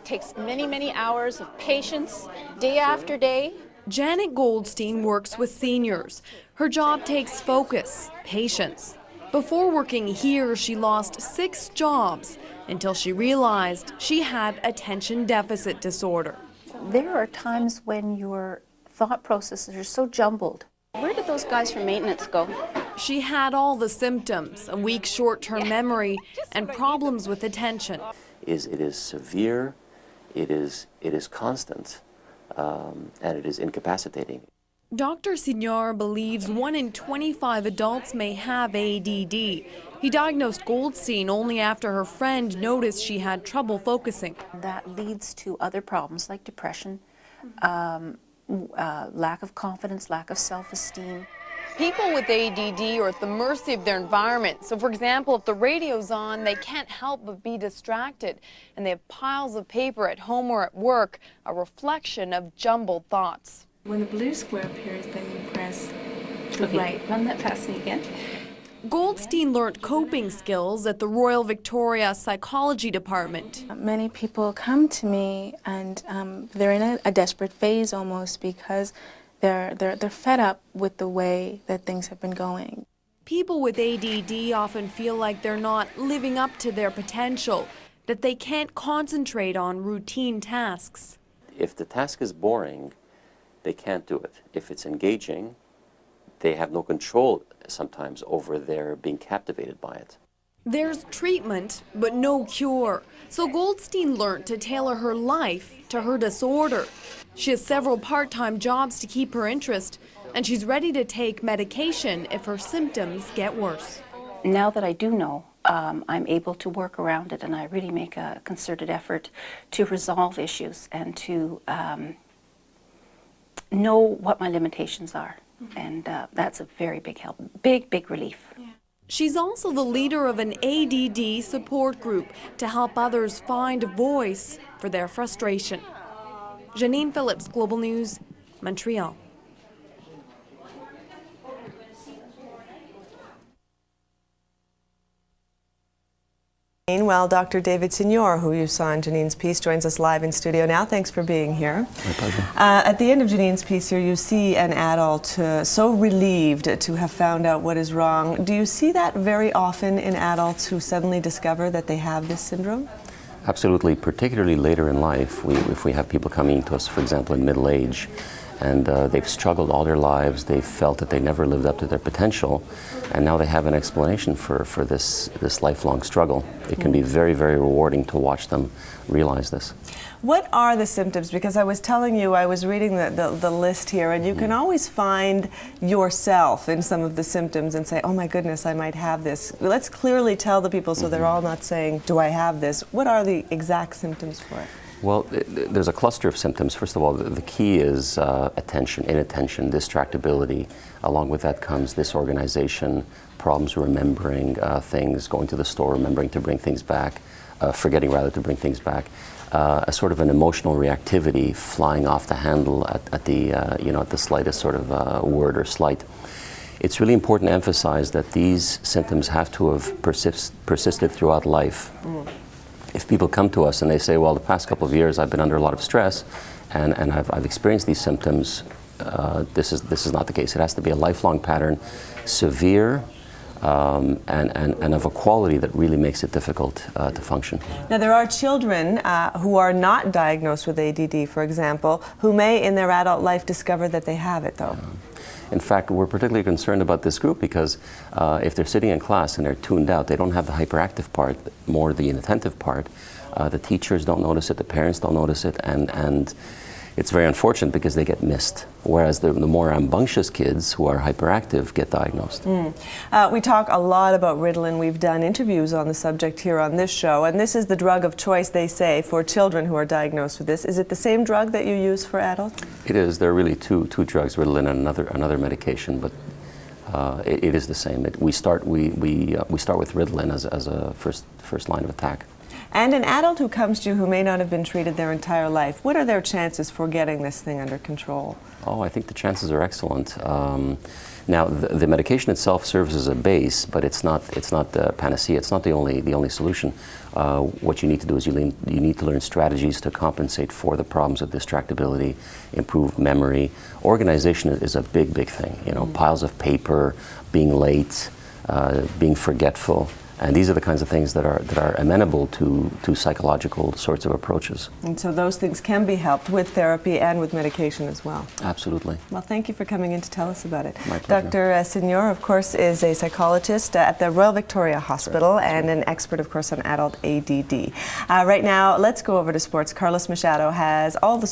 takes many, many hours of patience, day after day. Janet Goldstein works with seniors. Her job takes focus, patience. Before working here, she lost 6 jobs until she realized she had attention deficit disorder. There are times when your thought processes are so jumbled. Where did those guys from maintenance go? She had all the symptoms, a weak short-term memory, and problems with attention. It is severe, it is constant, and it is incapacitating. Dr. Signor believes 1 in 25 adults may have ADD. He diagnosed Goldstein only after her friend noticed she had trouble focusing. That leads to other problems like depression, lack of confidence, lack of self-esteem. People with ADD are at the mercy of their environment. So, for example, if the radio's on, they can't help but be distracted. And they have piles of paper at home or at work, a reflection of jumbled thoughts. When the blue square appears, then you press the right. Run that past me again. Goldstein learned coping skills at the Royal Victoria Psychology Department. Many people come to me and they're in a desperate phase almost because they're fed up with the way that things have been going. People with ADD often feel like they're not living up to their potential, that they can't concentrate on routine tasks. If the task is boring, they can't do it. If it's engaging, they have no control sometimes over their being captivated by it. There's treatment, but no cure. So Goldstein learned to tailor her life to her disorder. She has several part-time jobs to keep her interest, and she's ready to take medication if her symptoms get worse. Now that I do know, I'm able to work around it, and I really make a concerted effort to resolve issues and to know what my limitations are. And that's a very big help, big relief. Yeah. She's also the leader of an ADD support group to help others find a voice for their frustration. Janine Phillips, Global News, Montreal. Well, Dr. David Signor, who you saw in Janine's piece, joins us live in studio now. Thanks for being here. My pleasure. At the end of Janine's piece here, you see an adult so relieved to have found out what is wrong. Do you see that very often in adults who suddenly discover that they have this syndrome? Absolutely, particularly later in life. If we have people coming to us, for example, in middle age, and they've struggled all their lives, they felt that they never lived up to their potential, and now they have an explanation for this lifelong struggle. It can be very, very rewarding to watch them realize this. What are the symptoms? Because I was telling you, I was reading the list here, and you can always find yourself in some of the symptoms and say, oh my goodness, I might have this. Let's clearly tell the people so they're all not saying, do I have this? What are the exact symptoms for it? Well, there's a cluster of symptoms. First of all, the key is attention, inattention, distractibility. Along with that comes disorganization, problems remembering things, going to the store, remembering to bring things back, forgetting rather to bring things back. A sort of an emotional reactivity, flying off the handle at the slightest sort of word or slight. It's really important to emphasize that these symptoms have to have persisted throughout life. If people come to us and they say, well, the past couple of years I've been under a lot of stress and I've experienced these symptoms, this is not the case. It has to be a lifelong pattern, severe, and of a quality that really makes it difficult to function. Now, there are children who are not diagnosed with ADD, for example, who may in their adult life discover that they have it, though. In fact, we're particularly concerned about this group because if they're sitting in class and they're tuned out, they don't have the hyperactive part, more the inattentive part. The teachers don't notice it, the parents don't notice it, and it's very unfortunate because they get missed, whereas the more rambunctious kids who are hyperactive get diagnosed. We talk a lot about Ritalin. We've done interviews on the subject here on this show, and this is the drug of choice, they say, for children who are diagnosed with this. Is it the same drug that you use for adults? It is. There are really two drugs, Ritalin and another medication, but it is the same. We start with Ritalin as a first line of attack. And an adult who comes to you who may not have been treated their entire life, what are their chances for getting this thing under control? Oh, I think the chances are excellent. Now, the medication itself serves as a base, but it's not the panacea. It's not the only solution. What you need to do is you need to learn strategies to compensate for the problems of distractibility, improve memory. Organization is a big thing. You know, piles of paper, being late, being forgetful. And these are the kinds of things that are amenable to psychological sorts of approaches. And so those things can be helped with therapy and with medication as well. Absolutely. Well, thank you for coming in to tell us about it. My pleasure. Dr. Signor, of course, is a psychologist at the Royal Victoria Hospital and an expert, of course, on adult ADD. Right now, let's go over to sports. Carlos Machado has all the